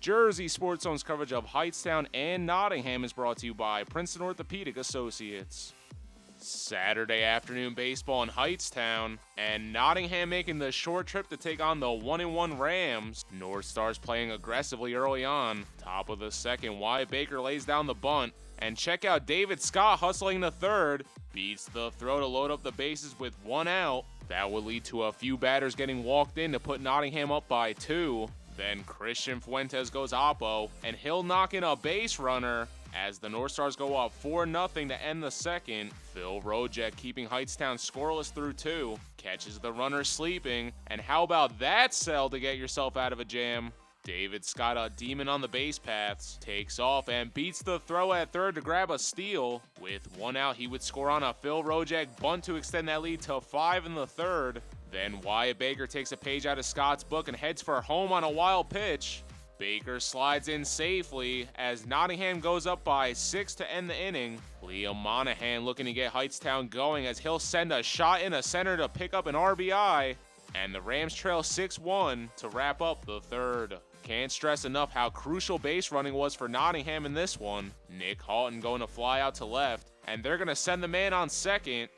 Jersey Sports Zone's coverage of Hightstown and Nottingham is brought to you by Princeton Orthopedic Associates. Saturday afternoon baseball in Hightstown, and Nottingham making the short trip to take on the 1-1 Rams. North Stars playing aggressively early on. Top of the second, Wyatt Baker lays down the bunt, and check out David Scott hustling the third. Beats the throw to load up the bases with 1 out. That would lead to a few batters getting walked in to put Nottingham up by 2. Then Christian Fuentes goes oppo, and he'll knock in a base runner as the North Stars go up 4-0 to end the second. Phil Rojek keeping Hightstown scoreless through 2. Catches the runner sleeping, and how about that sell to get yourself out of a jam? David Scott, a demon on the base paths, takes off and beats the throw at third to grab a steal. With 1 out, he would score on a Phil Rojek bunt to extend that lead to 5 in the third. Then Wyatt Baker takes a page out of Scott's book and heads for home on a wild pitch. Baker slides in safely as Nottingham goes up by 6 to end the inning. Liam Monahan looking to get Hightstown going as he'll send a shot in a center to pick up an RBI. And the Rams trail 6-1 to wrap up the third. Can't stress enough how crucial base running was for Nottingham in this one. Nick Houghton going to fly out to left, and they're going to send the man on second.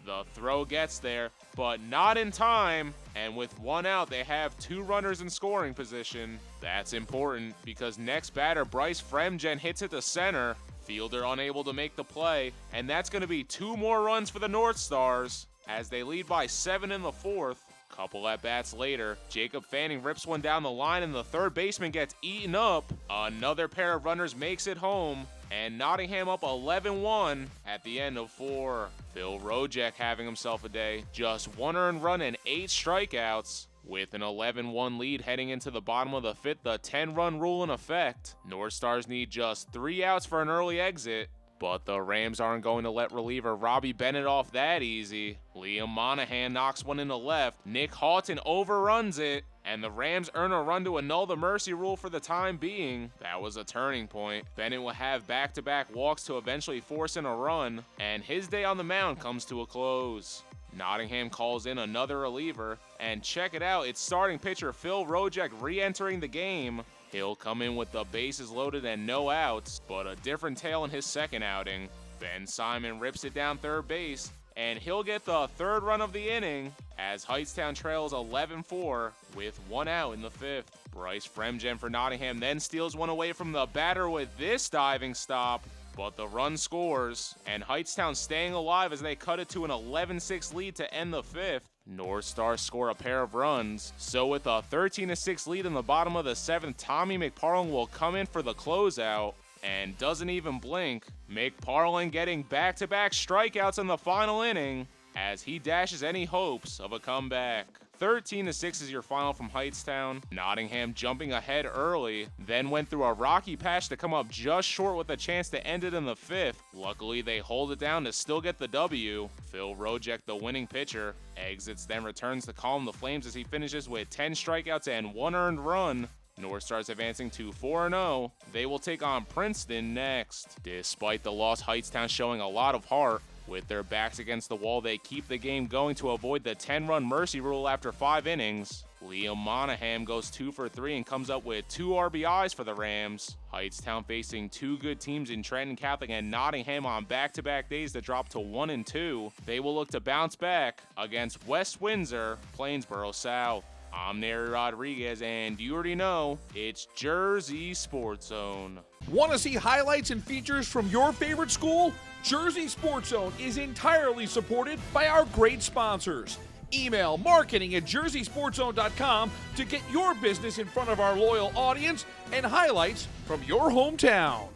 The throw gets there, but not in time, and with 1 out, they have 2 runners in scoring position. That's important because next batter, Bryce Fremgen, hits it to center. Fielder unable to make the play, and that's going to be 2 more runs for the North Stars as they lead by 7 in the fourth. Couple at-bats later, Jacob Fanning rips one down the line and the third baseman gets eaten up. Another pair of runners makes it home, and Nottingham up 11-1 at the end of 4. Phil Rojek having himself a day. Just 1 earned run and 8 strikeouts. With an 11-1 lead heading into the bottom of the 5th, the 10-run rule in effect. North Stars need just 3 outs for an early exit. But the Rams aren't going to let reliever Robbie Bennett off that easy. Liam Monahan knocks one into left. Nick Houghton overruns it. And the Rams earn a run to annul the mercy rule for the time being. That was a turning point. Bennett will have back-to-back walks to eventually force in a run. And his day on the mound comes to a close. Nottingham calls in another reliever. And check it out, it's starting pitcher Phil Rojek re-entering the game. He'll come in with the bases loaded and no outs, but a different tale in his second outing. Ben Simon rips it down third base, and he'll get the 3rd run of the inning as Hightstown trails 11-4 with 1 out in the 5th. Bryce Fremgen for Nottingham then steals one away from the batter with this diving stop, but the run scores, and Hightstown staying alive as they cut it to an 11-6 lead to end the 5th. North Stars score a pair of runs, so with a 13-6 lead in the bottom of the 7th, Tommy McParlin will come in for the closeout, and doesn't even blink. McParlin getting back-to-back strikeouts in the final inning as he dashes any hopes of a comeback. 13-6 is your final from Hightstown. Nottingham jumping ahead early, then went through a rocky patch to come up just short with a chance to end it in the 5th. Luckily, they hold it down to still get the W. Phil Rojek, the winning pitcher, exits then returns to calm the Flames as he finishes with 10 strikeouts and 1 earned run. North Stars advancing to 4-0. They will take on Princeton next. Despite the loss, Hightstown showing a lot of heart. With their backs against the wall, they keep the game going to avoid the 10-run mercy rule after 5 innings. Liam Monahan goes 2 for 3 and comes up with 2 RBIs for the Rams. Hightstown facing 2 good teams in Trenton Catholic and Nottingham on back-to-back days to drop to 1-2. They will look to bounce back against West Windsor, Plainsboro South. I'm Neri Rodriguez, and you already know, it's Jersey Sports Zone. Want to see highlights and features from your favorite school? Jersey Sports Zone is entirely supported by our great sponsors. Email marketing@jerseysportszone.com to get your business in front of our loyal audience and highlights from your hometown.